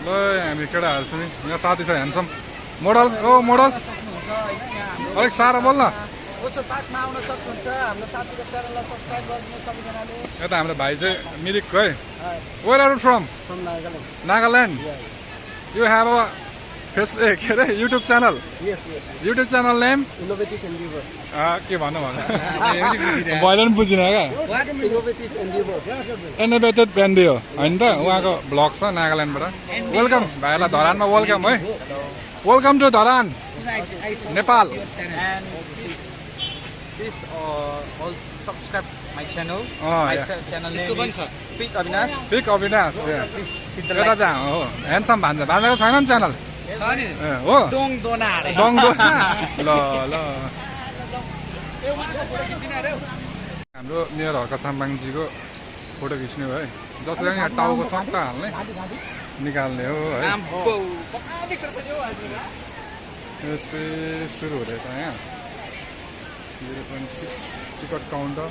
ल हामी केटाहरू छ नि यहाँ साथी छ ह्यान्डसम मोडल ओ मोडल अलिक साह्रो बोल न यता हाम्रो भाइ चाहिँ मिरिक है where are you from Nagaland you have a face के अरे YouTube channel YouTube channel name के भन्नु भन्नु मैले पनि बुझिनँ क्या इनोभेटेड पेन्डी हो होइन त उहाँको भ्लग छ नागाल्यान्डबाट वेलकम भाइहरूलाई धरानमा वेलकम है welcome to Dharan Nepal Please all subscribe my channel. My channel name is Pick Avinash. Pick Avinash Please hit the यता like. चाहिँ हो ह्यान्डसम भान्जा भान्जाको छैन नि च्यानल हो Dong dona. डङ्गो ल ल हाम्रो मेयर हर्का साम्बाङजीको फोटो खिच्ने हो है जसले यहाँ टाउको सट्टा हाल्ने निकाल्ने हो है यो चाहिँ सुरु हुँदैछ यहाँ 0.6 टिकट काउन्टर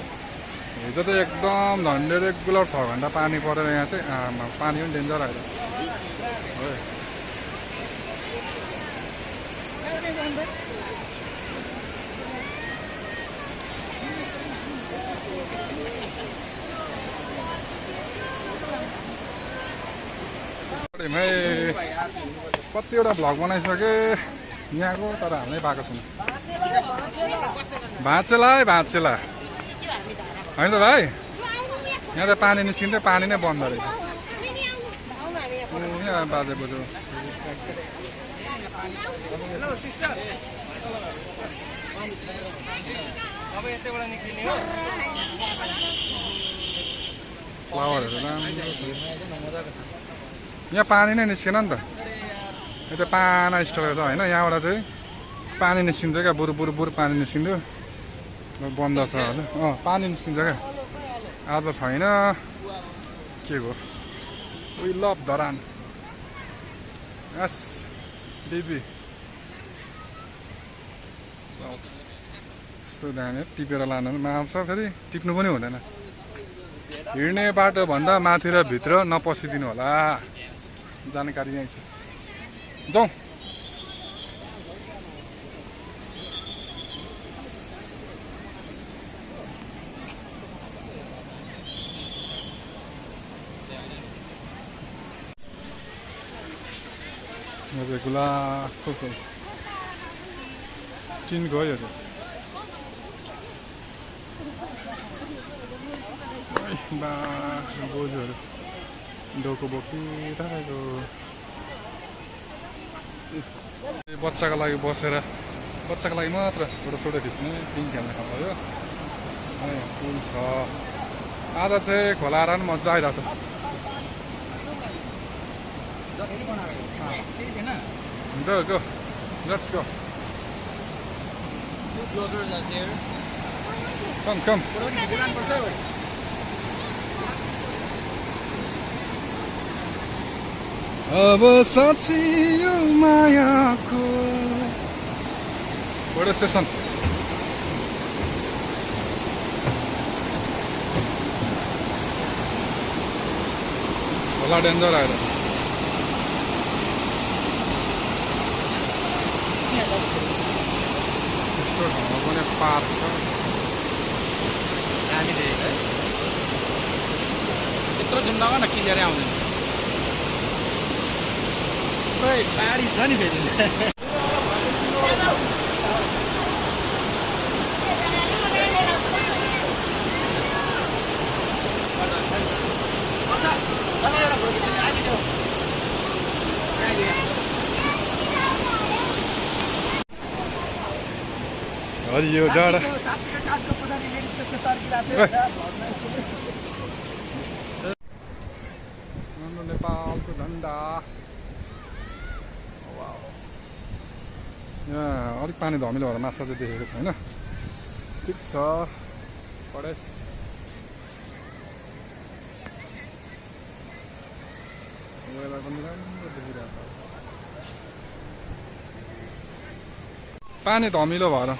हिजो त एकदम झन्डै रेगुलर 6 घन्टा पानी परेर यहाँ चाहिँ पानी पनि डेन्जर आइरहेछ हो कतिवटा भ्लग बनाइसके यहाँको तर हाल्नै पाएको छैन भाँचेला है भाँचेला होइन त भाइ यहाँ त पानी निस्किन्थ्यो पानी नै बन्द रहेछ यहाँ बाजे बोजू फ्लावरहरू राम्रो यहाँ पानी नै निस्केन नि त यो त पाना स्टोर त होइन यहाँबाट चाहिँ पानी निस्किन्छ क्या बुरु बुरु बुरु पानी निस्किन्थ्यो बन्द छ हजुर पानी निस्किन्छ क्या आज छैन के हो वी लभ धरान यस दिदी यस्तो दामी टिपेर लानु माल्छ फेरि टिप्नु पनि हुँदैन हिँड्ने बाटोभन्दा माथि र भित्र नपसिदिनु होला जानकारी यहीँ छ जाउँ गुलाबको फुल टिन गयो त बा बोजूहरू डोको बोकिरहेको बच्चाको लागि बसेर बच्चाको लागि मात्र फोटोसोटो खिच्ने पिङ खेल्ने खालको हो पुल छ आज चाहिँ खोला आएर पनि मजा आइरहेको छ Go, go. Let's go. Two bloggers are there. Come, come. अब साँचियो मायाको फोटो सेसन होला डेन्जर आएर यस्तो ठाउँमा पनि पार्क छ दामी देखेको है यत्रो जुम्लामा न क्लियरै आउँदैन खोइ पाहाडी छ नि फेरि हरियो डाँडा नेपालको झन्डा यहाँ अलिक पानी धमिलो भएर माछा चाहिँ देखेको छैन ठिक छ पढेछ वेदर पनि राम्रो देखिरहेको छ पानी धमिलो भएर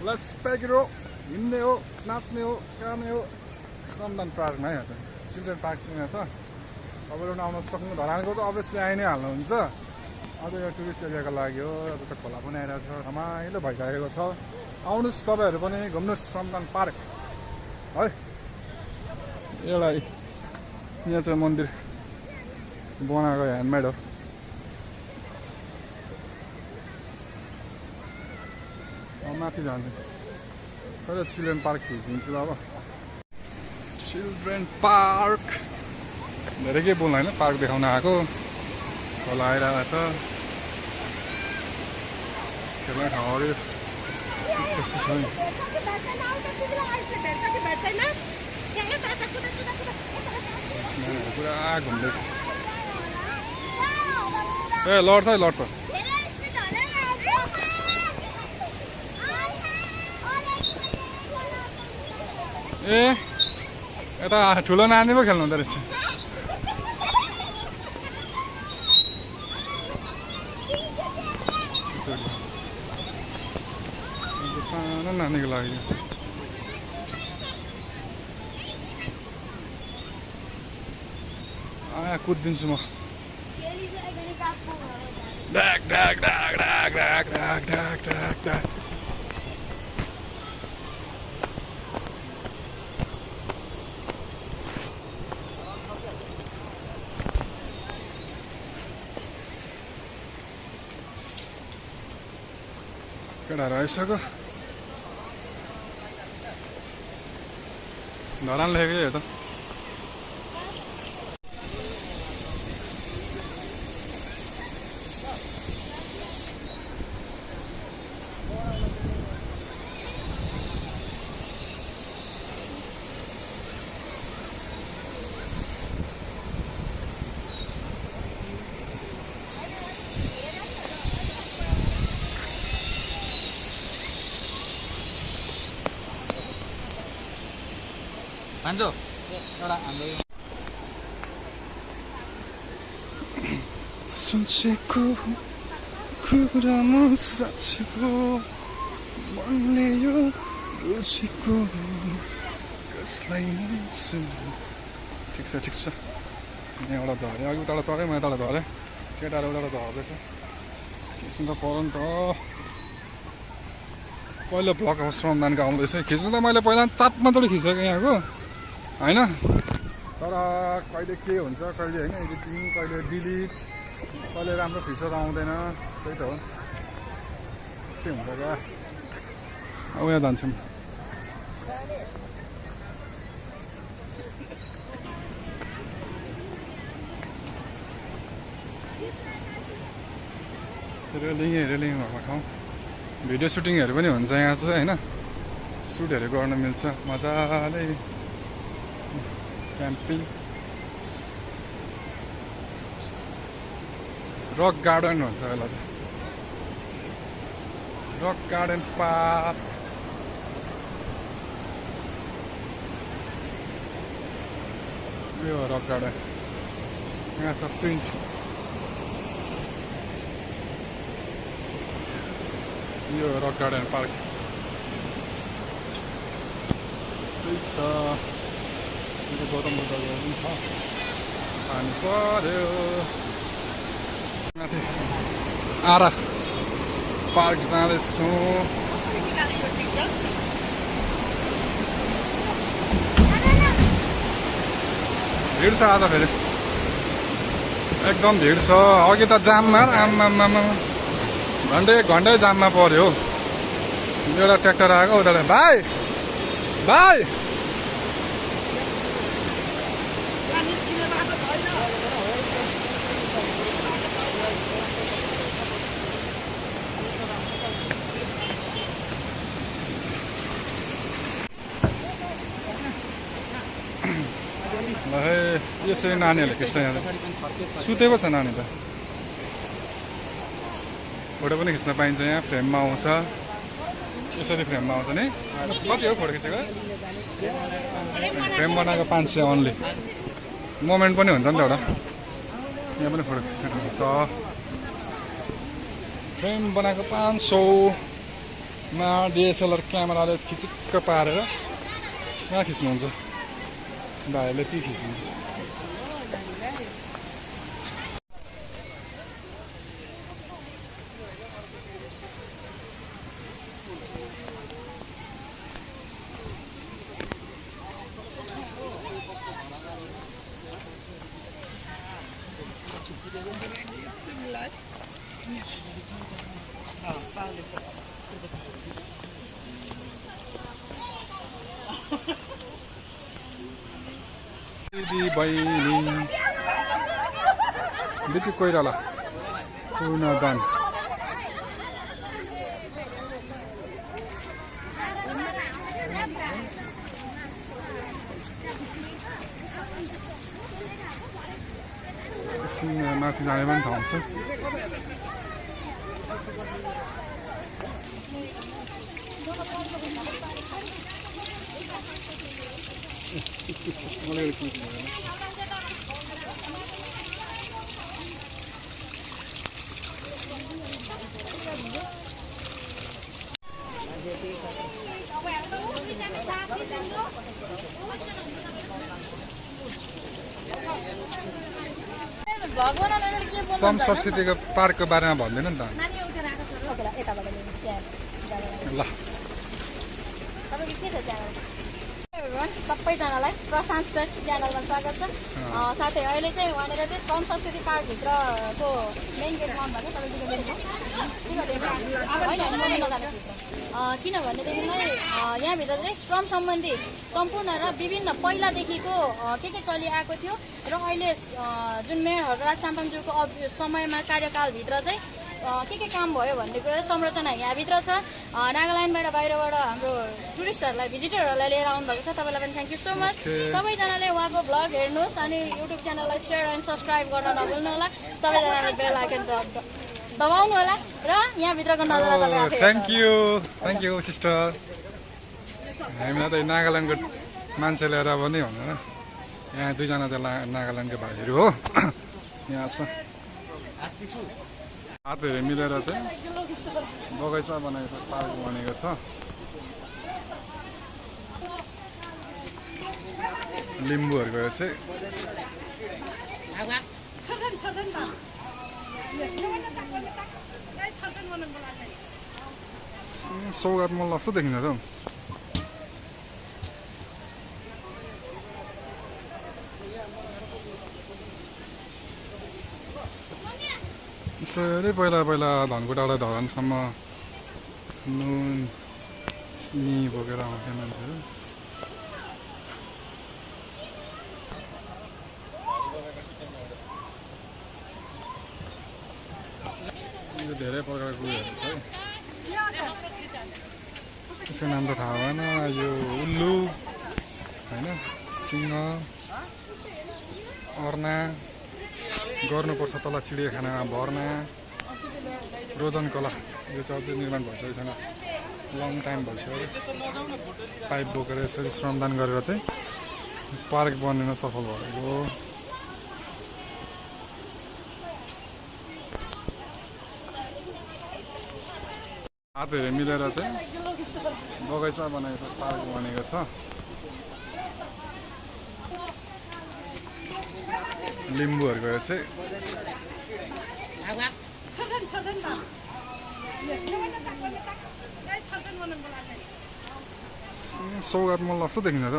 लेट्स प्याकेरो हिँड्ने हो नाच्ने हो गाउने हो श्रमदान पार्कमा है चिल्ड्रेन पार्क यहाँ छ तपाईँले पनि आउन सक्नु धरानको त अभियसली आइ नै हाल्नुहुन्छ अझ यो टुरिस्ट एरियाको लागि हो अब त खोला पनि आइरहेको छ रमाइलो भइरहेको छ आउनुहोस् तपाईँहरू पनि घुम्नुहोस् श्रमदान पार्क है एउटा यहाँ चाहिँ मन्दिर बनाएको ह्यान्डमेड हो माथि जान्छ कहिले चिल्ड्रेन पार्क खिचिदिन्छु अब चिल्ड्रेन पार्क धेरै केही बोल्नु होइन पार्क देखाउन आएको खोला आइरहेको छ खेल्ने ठाउँहरू यस्तो छ नि पुरा घुम्दैछ ए लड्छ है लड्छ ए यता ठुलो नानी पो खेल्नु हुँदो रहेछ सानो नानीको लागि कुदिदिन्छु म ढाक ढाक ढाक ढाक ढाक ढाक ढाक ढाक ढाक केटाहरू आइसक्यो धरान लेखेको हेर त भान्जो एउटा हाम्रो सोचेको कुरा म साँचेको मनले यो बुझेको कसलाई नै सुन्नु ठिक छ यहाँ एउटा झऱ्यो अघि उताबाट चढ्यो म यताबाट झरेँ केटाहरू उताबाट झर्दैछ खिच्नु त पऱ्यो नि त पहिलो ब्लग अब श्रमदानको आउँदैछ खिच्नु त मैले पहिला 4-5 खिचेको यहाँको होइन तर कहिले के हुन्छ कहिले होइन एडिटिङ कहिले डिलिट कहिले राम्रो फिचर आउँदैन त्यही त हो त्यस्तै हुन्छ क्या अब यहाँ जान्छौँ रेलिङ भएको ठाउँ भिडियो सुटिङहरू पनि हुन्छ यहाँ चाहिँ होइन सुटहरू गर्न मिल्छ मजाले क्याम्पिङ रक गार्डन भन्छ यसलाई चाहिँ रक गार्डन पार्क यो रक गार्डन यहाँ छ प्रिन्ट यो रक गार्डन पार्क त्यही छ गौतम बुद्धको पनि छ पानी पर्यो माथि आरा पार्क जाँदैछु भिड छ आज फेरि एकदम भिड छ अघि त जाममा आम्मामा घन्टै जाममा पर्यो एउटा ट्र्याक्टर आएको उताबाट भाइ ल है यसरी नानीहरूले खिच्छ यहाँ सुतेको छ नानी त फोटो पनि खिच्न पाइन्छ यहाँ फ्रेममा आउँछ यसरी फ्रेममा आउँछ नि कति हो फोटो खिचेको फ्रेम बनाएको 500 ओन्ली मोमेन्ट पनि हुन्छ नि त एउटा यहाँ पनि फोटो खिच्नु हुन्छ फ्रेम बनाएको 500मा डिएसएलआर क्यामेराले खिचिक्क पारेर यहाँ खिच्नुहुन्छ भाइहरूले के खिच्नु दिदी बहिनी बिपी कोइराला पूर्णदान माथि जाने पनि ठाउँ छ सम संस्कृतिको पार्कको बारेमा भन्दैन नि त ल सबैजनालाई प्रशान्त श्रेष्ठ च्यानलमा स्वागत छ साथै अहिले चाहिँ वहाँनिर चाहिँ श्रम संस्कृति पार्कभित्रको मेन गेट बन्द भएको किनभनेदेखिलाई यहाँभित्र चाहिँ श्रम सम्बन्धी सम्पूर्ण र विभिन्न पहिलादेखिको के चलिआएको थियो र अहिले जुन मेयरहरू राज साम्पाङज्यूको समयमा कार्यकालभित्र चाहिँ के काम भयो भन्ने कुरा संरचना यहाँभित्र छ नागाल्यान्डबाट बाहिरबाट हाम्रो टुरिस्टहरूलाई भिजिटरहरूलाई लिएर आउनुभएको छ तपाईँलाई पनि थ्याङ्क यू सो मच सबैजनाले उहाँको भ्लग हेर्नुहोस् अनि युट्युब च्यानललाई सेयर एन्ड सब्सक्राइब गर्न नभुल्नु होला सबैजनाले बेल आइकन दबाउनु होला र यहाँभित्रको नजारा तपाईँ आफै थ्याङ्क यू सिस्टर हामीलाई त नागाल्यान्डको मान्छे लिएर पनि भन्दैन यहाँ दुईजना चाहिँ नागाल्यान्डको भाइहरू हो यहाँ छ हातहरू मिलेर चाहिँ बगैँचा बनाएको छ पार्क बनेको छ लिम्बूहरूको चाहिँ सौगात मल जस्तो देखिन्छ त यसरी पहिला धनकुटाबाट धरानसम्म नुन चिनी बोकेर आउँथ्यो मान्छेहरू यो धेरै प्रकारको उयोहरू छ यसको नाम त थाहा भएन यो उल्लु होइन सिंह अर्ना गर्नुपर्छ तल चिडियाखानामा भर्ना रोजन कला यो चाहिँ अझै निर्माण भइसकेको छैन लङ टाइम भइसक्यो पाइप बोकेर यसरी श्रमदान गरेर चाहिँ पार्क बनिन सफल भएको हातहरू मिलेर चाहिँ बगैँचा बनाएको छ पार्क बनेको छ लिम्बूहरूको चाहिँ सौगात मल जस्तो देखिन्छ त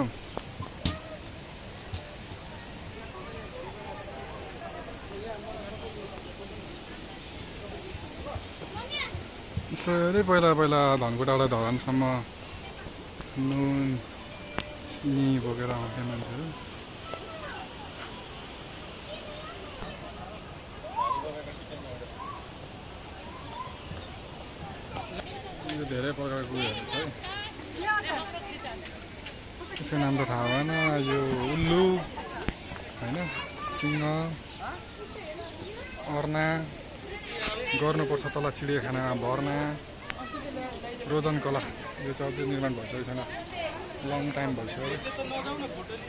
यसरी पहिला धनकुटाबाट धरानसम्म नुन चिनी बोकेर आउँथ्यो मान्छेहरू यो धेरै प्रकारको उयोहरू छ यसको नाम त थाहा भएन यो उल्लु होइन सिंह अर्ना गर्नुपर्छ तल चिडियाखानामा भर्ना रोजन कला यो चाहिँ अझै निर्माण भइसकेको छैन लङ टाइम भइसक्यो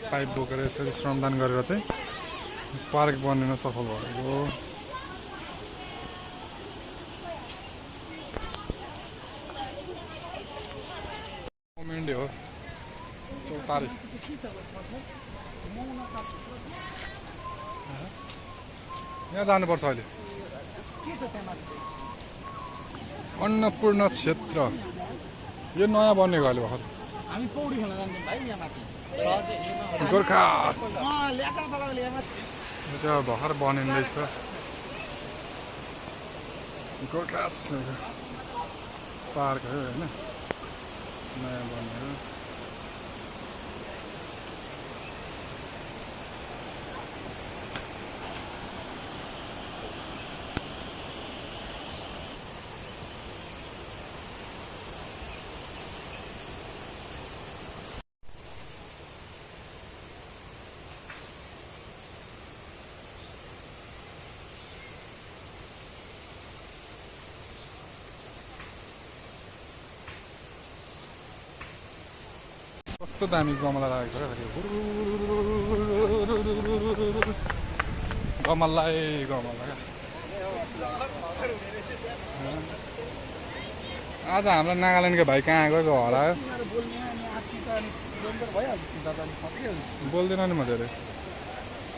पाइप बोकेर यसरी श्रमदान गरेर चाहिँ पार्क बनिन सफल भएको कमेन्डै हो चौतारी यहाँ जानुपर्छ अहिले अन्नपूर्ण क्षेत्र यो नयाँ बनेको अहिले भर्खर हामी पौडी खेल्न जान्छौँ भाइ यहाँ माथि गोर्खा ल्याका तलले यहाँ माथि यो चाहिँ भर्खर बनिँदैछ गोर्खास पार्क हो होइन नयाँ बनेको कस्तो दामी गमला लागेको छ क्या गमला क्या आज हाम्रो नागाल्यान्डको भाइ कहाँ गएको होला बोल्दैन नि म धेरै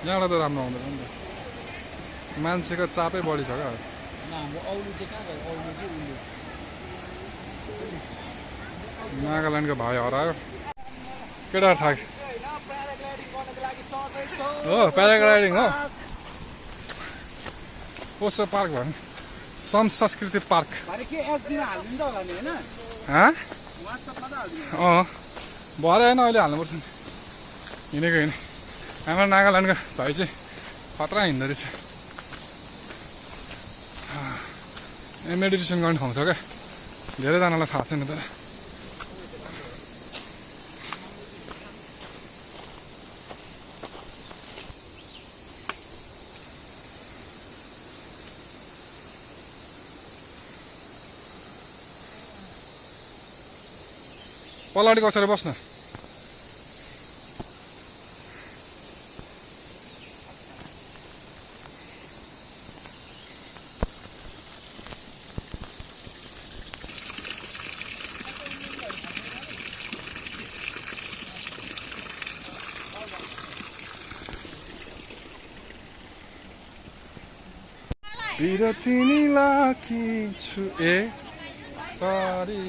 यहाँबाट त राम्रो आउँदैन नि त मान्छेको चापै बढी छ क्या नागाल्यान्डको भाइ हरायो केटा थाक हो प्याराग्लाइडिङ हो पोसो पार्क भन्नु सम संस्कृति पार्क भरे होइन अहिले हाल्नुपर्छ नि हिँडेको हिँडे हाम्रो नागाल्यान्डको भाइ चाहिँ खतरा हिँड्दो रहेछ मेडिटेसन गर्ने ठाउँ छ क्या धेरैजनालाई थाहा छैन तर पल्लाडी कसरी बस्न तिमीलाई छु ए सरी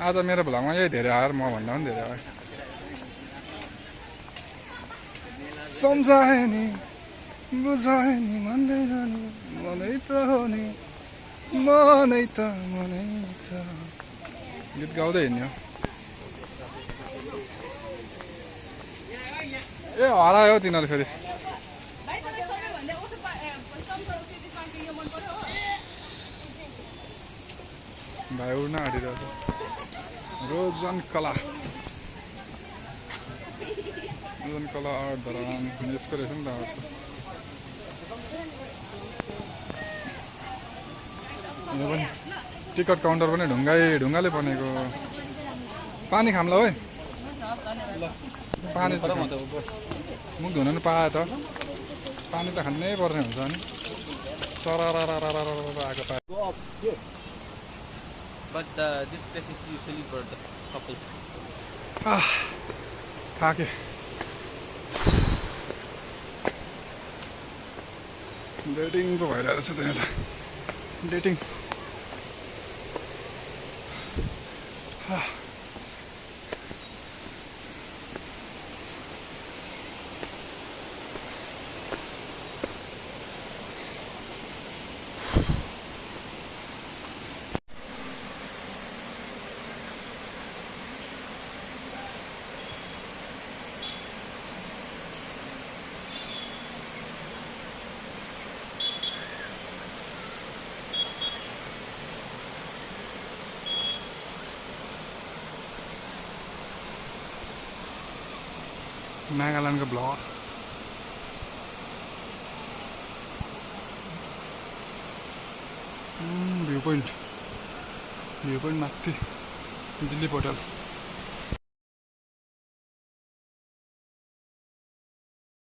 आज मेरो भ्लगमा यही धेरै आएर म भन्दा पनि धेरै आयो सम्झाए नि बुझाए नि भन्दैन नि मनै त हो नि मनै त गीत गाउँदै हिँड्यो ए हरायो तिनीहरू फेरि भाइ उड्न आँटिरहेको रोजन कला आर्ट धरान यसको रहेछ नि त आर्ट यो पनि टिकट काउन्टर पनि ढुङ्गाले बनेको पानी खाम्ला है पानी मुख धुन नि पायो त पानी त खानै पर्ने हुन्छ नि सरारा आएको पायो But this place is usually for the couples. थाके डेटिङ पो भइरहेको छ त्यहाँ त डेटिङ नागाल्यान्डको ब्लग भ्यू पोइन्ट माथि जिल्ली पोटल